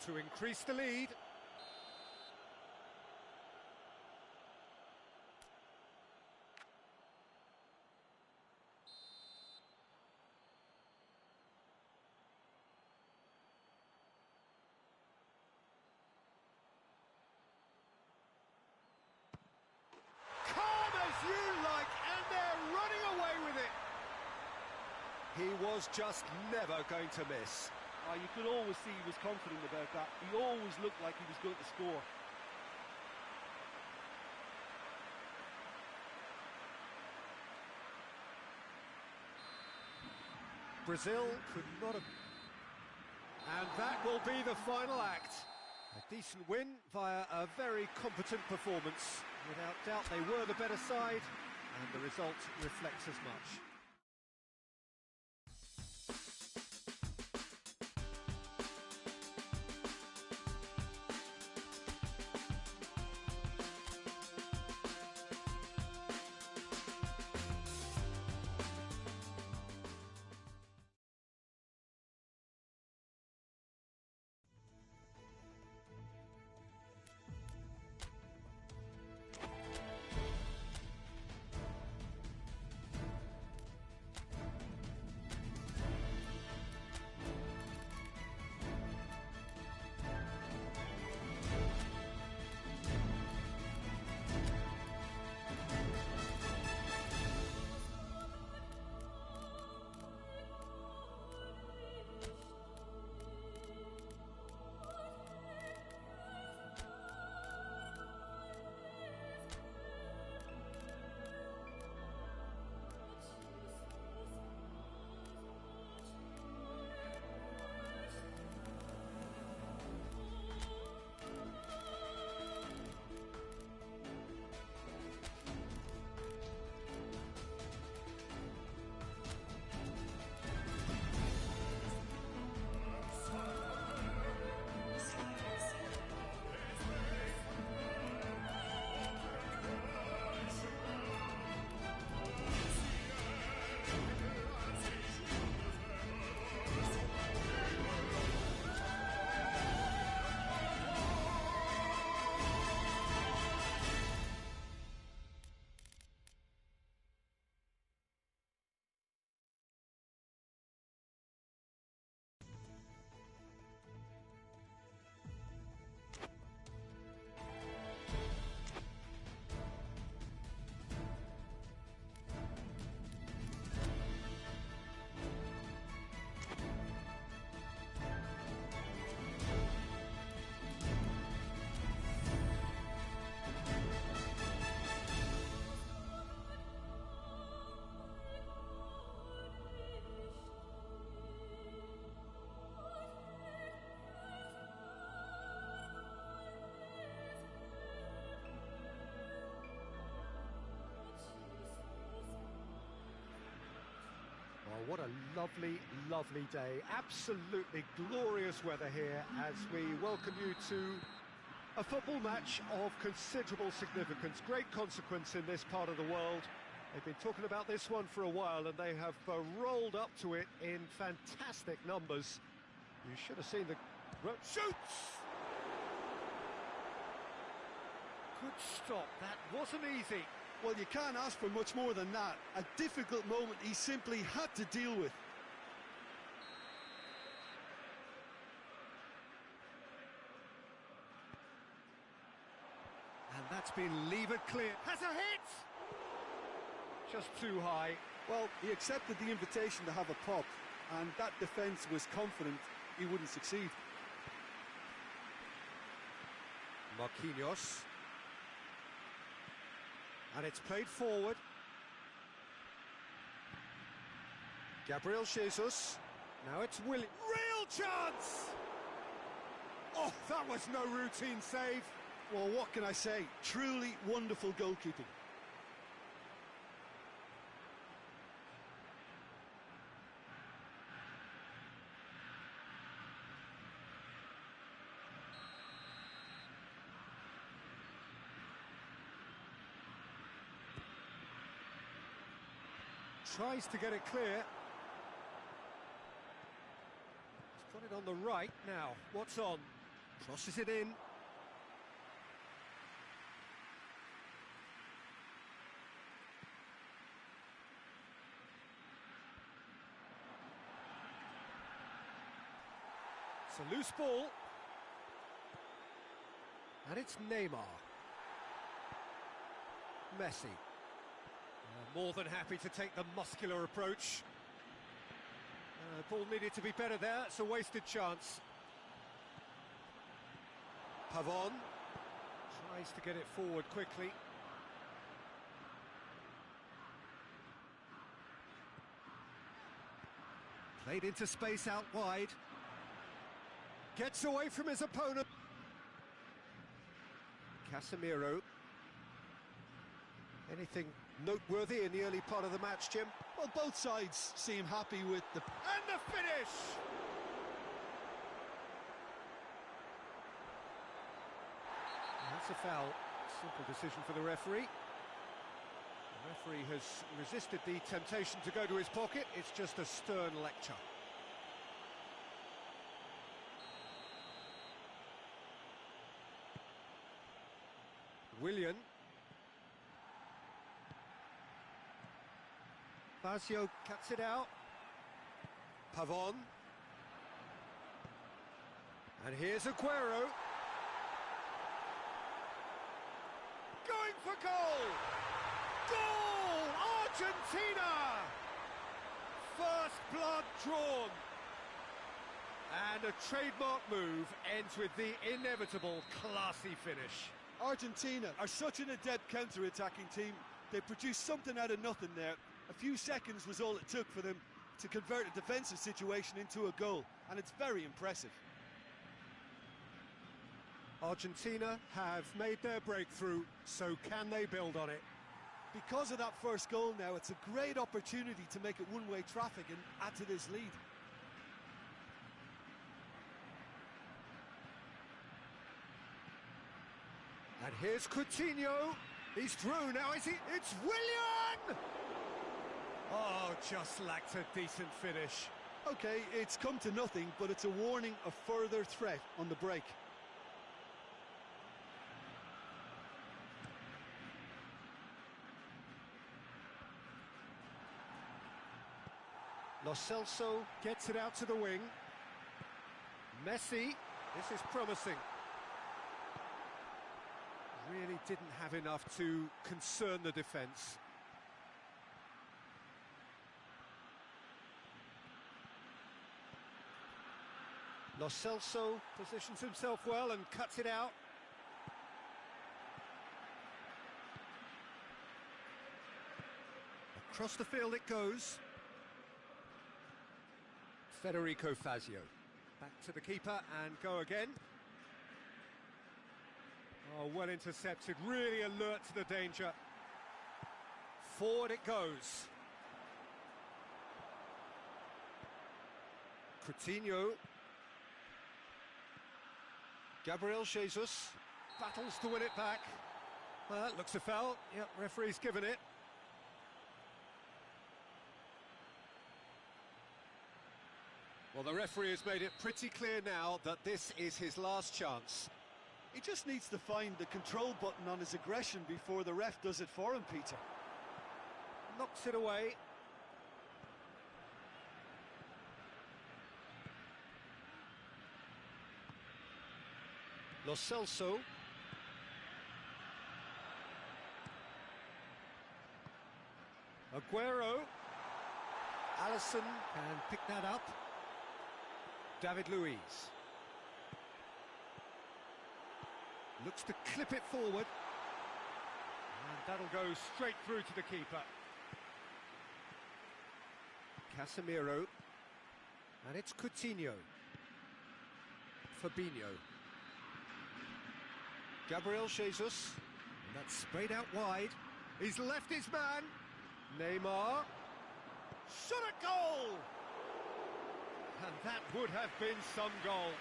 To increase the lead. You like, and they're running away with it. He was just never going to miss. You could always see he was confident about that. He always looked like he was going to score. Brazil could not have... And that will be the final act. A decent win via a very competent performance. Without doubt, they were the better side, and the result reflects as much. What a lovely, lovely day. Absolutely glorious weather here as we welcome you to a football match of considerable significance, great consequence in this part of the world. They've been talking about this one for a while and they have rolled up to it in fantastic numbers. You should have seen the... Shoots! Good stop, that wasn't easy. Well, you can't ask for much more than that. A difficult moment he simply had to deal with. And that's been levered clear. Has a hit! Just too high. Well, he accepted the invitation to have a pop, and that defence was confident he wouldn't succeed. Marquinhos. And it's played forward. Gabriel Jesus. Now it's Willian. Real chance! Oh, that was no routine save. Well, what can I say? Truly wonderful goalkeeping. Tries to get it clear. He's got it on the right now. What's on? Crosses it in. It's a loose ball. And it's Neymar. Messi. More than happy to take the muscular approach. Ball needed to be better there, it's a wasted chance. Pavon tries to get it forward quickly. Played into space out wide. Gets away from his opponent. Casemiro. Anything noteworthy in the early part of the match, Jim? Well, both sides seem happy with the... And the finish! That's a foul. Simple decision for the referee. The referee has resisted the temptation to go to his pocket. It's just a stern lecture. Willian. Fazio cuts it out. Pavon. And here's Aguero. Going for goal! Goal! Argentina! First blood drawn. And a trademark move ends with the inevitable classy finish. Argentina are such an adept counter-attacking team. They produced something out of nothing there. A few seconds was all it took for them to convert a defensive situation into a goal, and it's very impressive. Argentina have made their breakthrough, so can they build on it? Because of that first goal now, it's a great opportunity to make it one-way traffic and add to this lead. And here's Coutinho. He's through now, is he? It's Willian! Oh, just lacked a decent finish. OK, it's come to nothing, but it's a warning of further threat on the break. Lo Celso gets it out to the wing. Messi, this is promising. Really didn't have enough to concern the defence. Lo Celso positions himself well and cuts it out. Across the field it goes. Federico Fazio. Back to the keeper and go again. Oh, well intercepted, really alert to the danger. Forward it goes. Coutinho. Gabriel Jesus battles to win it back. Well, that looks a foul. Yep, referee's given it. Well, the referee has made it pretty clear now that this is his last chance. He just needs to find the control button on his aggression before the ref does it for him, Peter. Knocks it away. Lo Celso. Aguero. Alisson can pick that up. David Luiz. Looks to clip it forward. And that'll go straight through to the keeper. Casemiro. And it's Coutinho. Fabinho. Gabriel Jesus. And that's sprayed out wide. He's left his man. Neymar. Shot at goal! And that would have been some goal.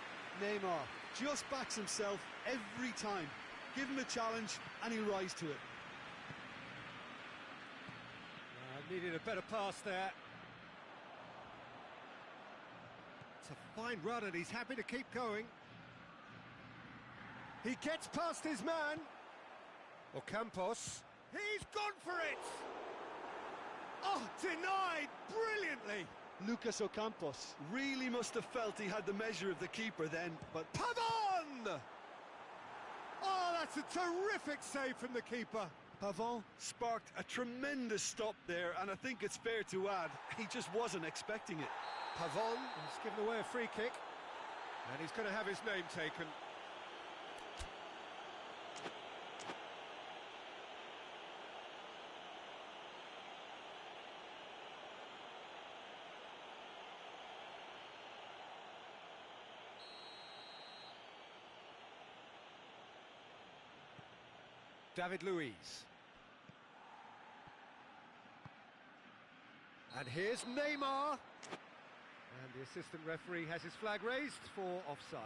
Neymar just backs himself every time. Give him a challenge and he'll rise to it. Needed a better pass there. It's a fine run and he's happy to keep going. He gets past his man. Ocampos. He's gone for it! Oh, denied brilliantly. Lucas Ocampos really must have felt he had the measure of the keeper then, but Pavon! Oh, that's a terrific save from the keeper. Pavon sparked a tremendous stop there, and I think it's fair to add, he just wasn't expecting it. Pavon has given away a free kick, and he's going to have his name taken. David Luiz. And here's Neymar. And the assistant referee has his flag raised for offside.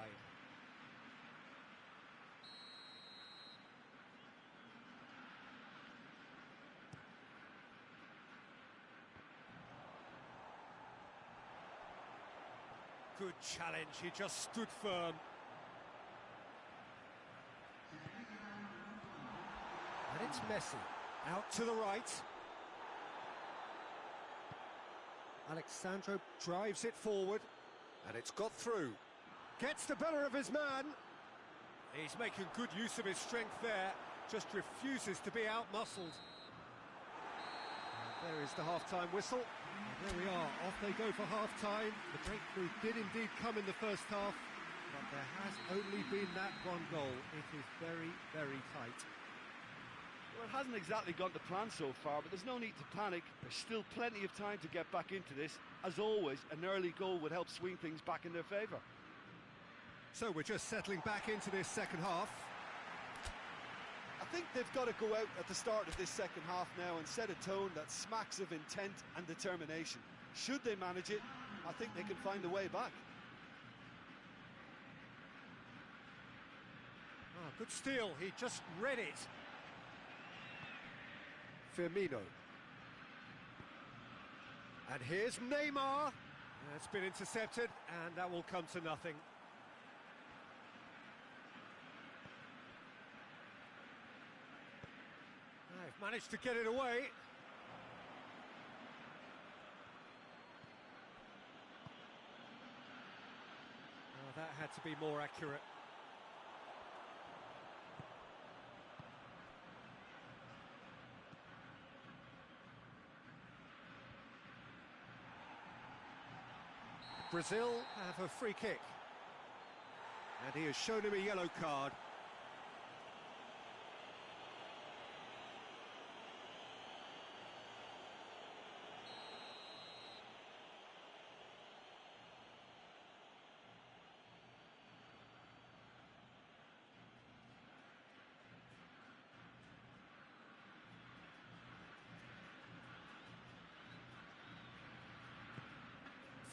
Good challenge, he just stood firm. And it's Messi, out to the right. Alexandro drives it forward, and it's got through. Gets the better of his man. He's making good use of his strength there, just refuses to be out-muscled. There is the half-time whistle. And there we are, off they go for half-time. The breakthrough did indeed come in the first half, but there has only been that one goal. It is very, very tight. Well, it hasn't exactly gone to plan so far, but there's no need to panic. There's still plenty of time to get back into this. As always, an early goal would help swing things back in their favour. So we're just settling back into this second half. I think they've got to go out at the start of this second half now and set a tone that smacks of intent and determination. Should they manage it, I think they can find a way back. Oh, good steal, he just read it. Firmino. And here's Neymar. It's been intercepted, and that will come to nothing. They've managed to get it away. Oh, that had to be more accurate. Brazil have a free kick. And he has shown him a yellow card.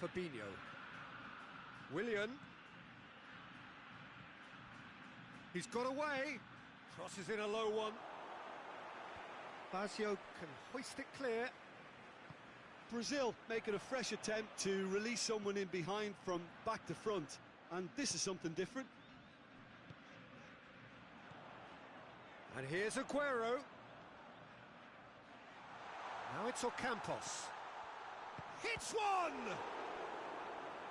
Fabinho. Willian. He's got away. Crosses in a low one. Basio can hoist it clear. Brazil making a fresh attempt to release someone in behind from back to front, and this is something different. And here's Aguero. Now it's Ocampos. Hits one!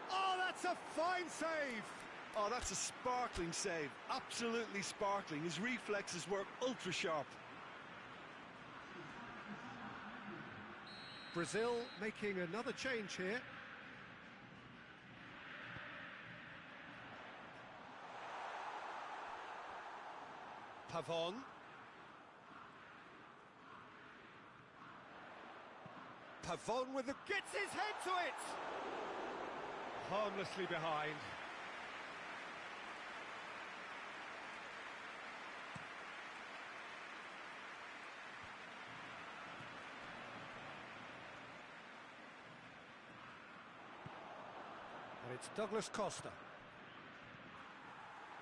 Oh, that's a fine save! Oh, that's a sparkling save, absolutely sparkling. His reflexes were ultra sharp. Brazil making another change here. Pavon. Pavon with the... gets his head to it! Harmlessly behind. And it's Douglas Costa.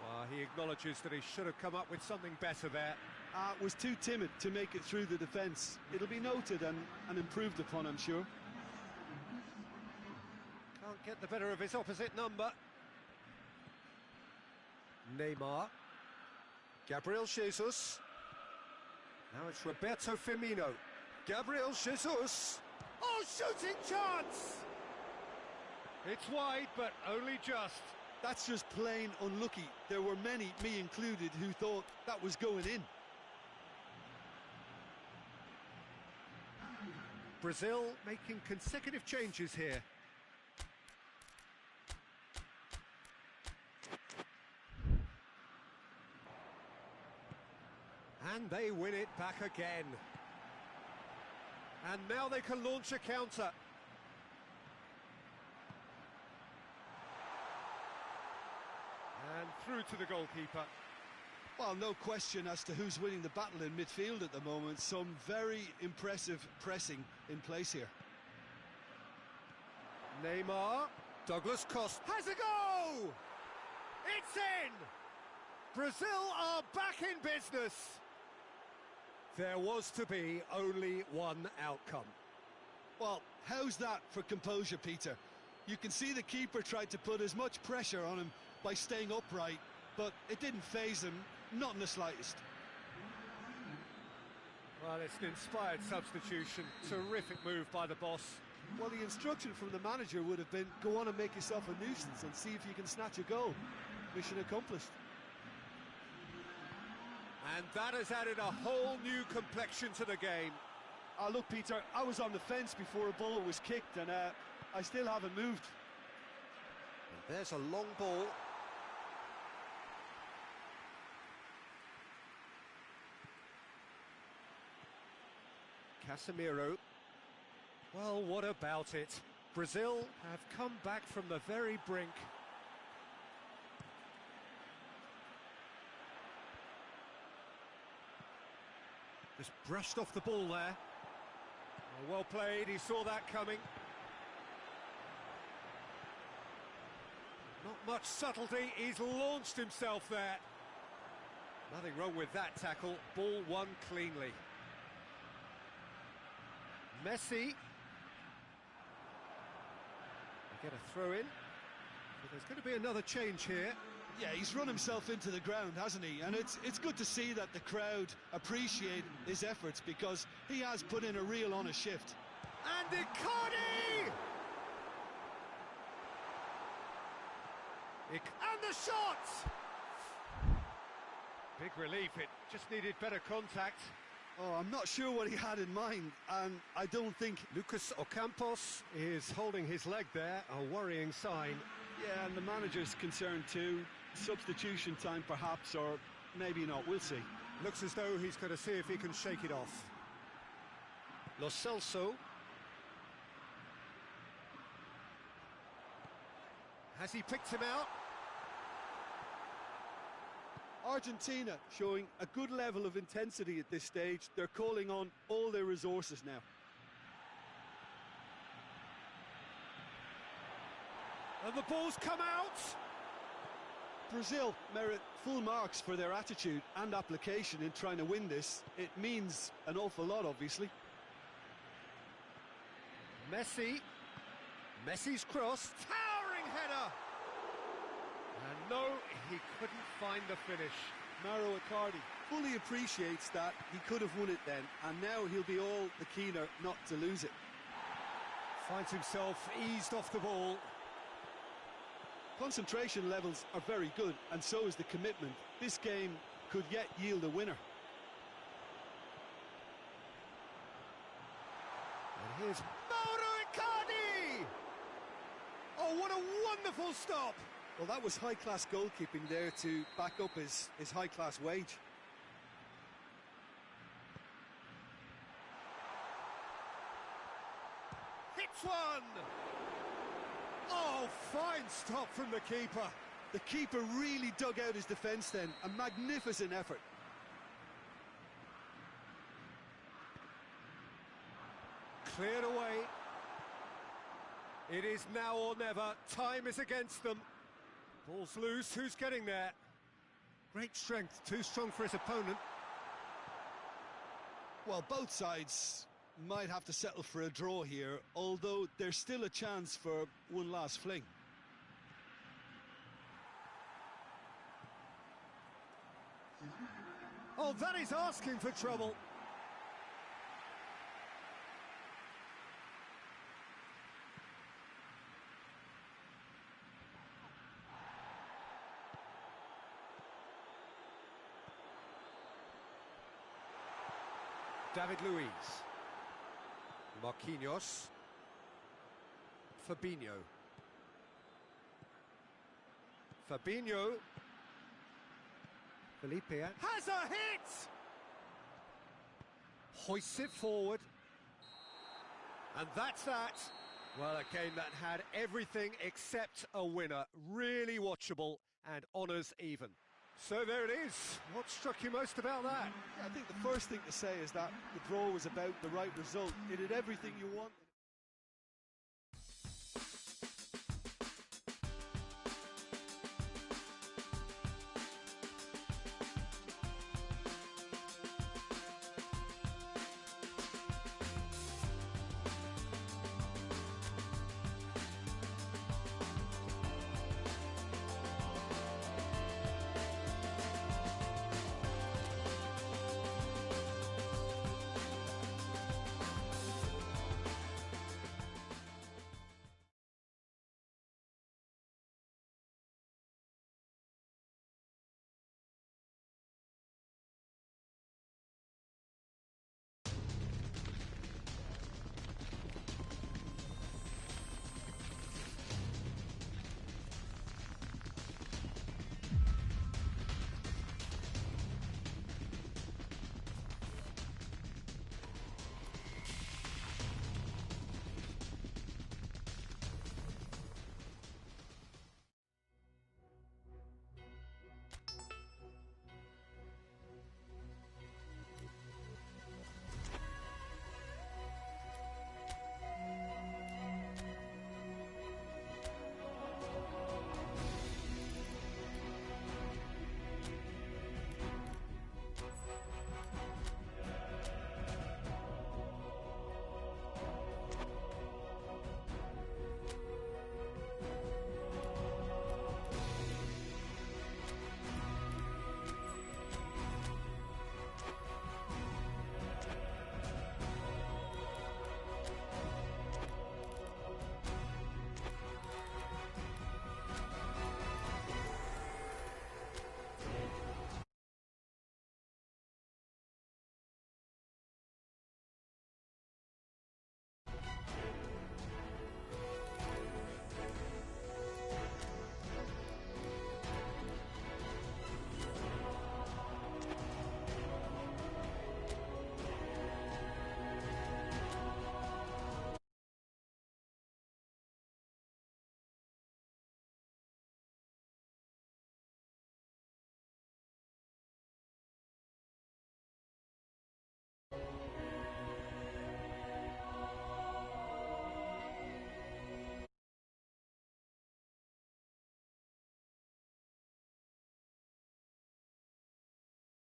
Well, he acknowledges that he should have come up with something better there. Was too timid to make it through the defence. It'll be noted and improved upon, I'm sure. Can't get the better of his opposite number. Neymar. Gabriel Jesus. Now it's Roberto Firmino. Gabriel Jesus. Oh, shooting chance! It's wide, but only just. That's just plain unlucky. There were many, me included, who thought that was going in. Brazil making consecutive changes here. And they win it back again. And now they can launch a counter. And through to the goalkeeper. Well, no question as to who's winning the battle in midfield at the moment. Some very impressive pressing in place here. Neymar. Douglas Costa has a go! It's in! Brazil are back in business. There was to be only one outcome. Well, how's that for composure, Peter? You can see the keeper tried to put as much pressure on him by staying upright, but it didn't faze him, not in the slightest. Well, it's an inspired substitution. Terrific move by the boss. Well, the instruction from the manager would have been, go on and make yourself a nuisance and see if you can snatch a goal. Mission accomplished. And that has added a whole new complexion to the game. Look, Peter, I was on the fence before a ball was kicked, and I still haven't moved. And there's a long ball. Casemiro. Well, what about it? Brazil have come back from the very brink. Just brushed off the ball there. Oh, well played, he saw that coming. Not much subtlety, he's launched himself there. Nothing wrong with that tackle, ball won cleanly. Messi. They get a throw in. So there's going to be another change here. Yeah, he's run himself into the ground, hasn't he? And it's good to see that the crowd appreciate his efforts, because he has put in a real honest shift. And Icardi! And the shot! Big relief, it just needed better contact. Oh, I'm not sure what he had in mind, and I don't think... Lucas Ocampos is holding his leg there, a worrying sign. Yeah, and the manager's concerned too. Substitution time perhaps, or maybe not, we'll see. Looks as though he's going to see if he can shake it off. Lo Celso. Has he picked him out? Argentina showing a good level of intensity at this stage. They're calling on all their resources now. And the ball's come out. Brazil merit full marks for their attitude and application in trying to win this. It means an awful lot, obviously. Messi's cross, towering header! And no, he couldn't find the finish. Mauro Icardi fully appreciates that he could have won it then, and now he'll be all the keener not to lose it. Finds himself eased off the ball. Concentration levels are very good, and so is the commitment. This game could yet yield a winner. And here's Mauro Icardi! Oh, what a wonderful stop! Well, that was high-class goalkeeping there to back up his high-class wage. Hits one! Oh, fine stop from the keeper. The keeper really dug out his defence then. A magnificent effort. Cleared away. It is now or never. Time is against them. Ball's loose. Who's getting there? Great strength. Too strong for his opponent. Well, both sides might have to settle for a draw here, although there's still a chance for one last fling. Oh, that is asking for trouble. David Luiz. Marquinhos. Fabinho. Felipe has a hit! Hoists it forward. And that's that. Well, a game that had everything except a winner. Really watchable and honours even. So there it is. What struck you most about that? I think the first thing to say is that the draw was about the right result. It had everything you want.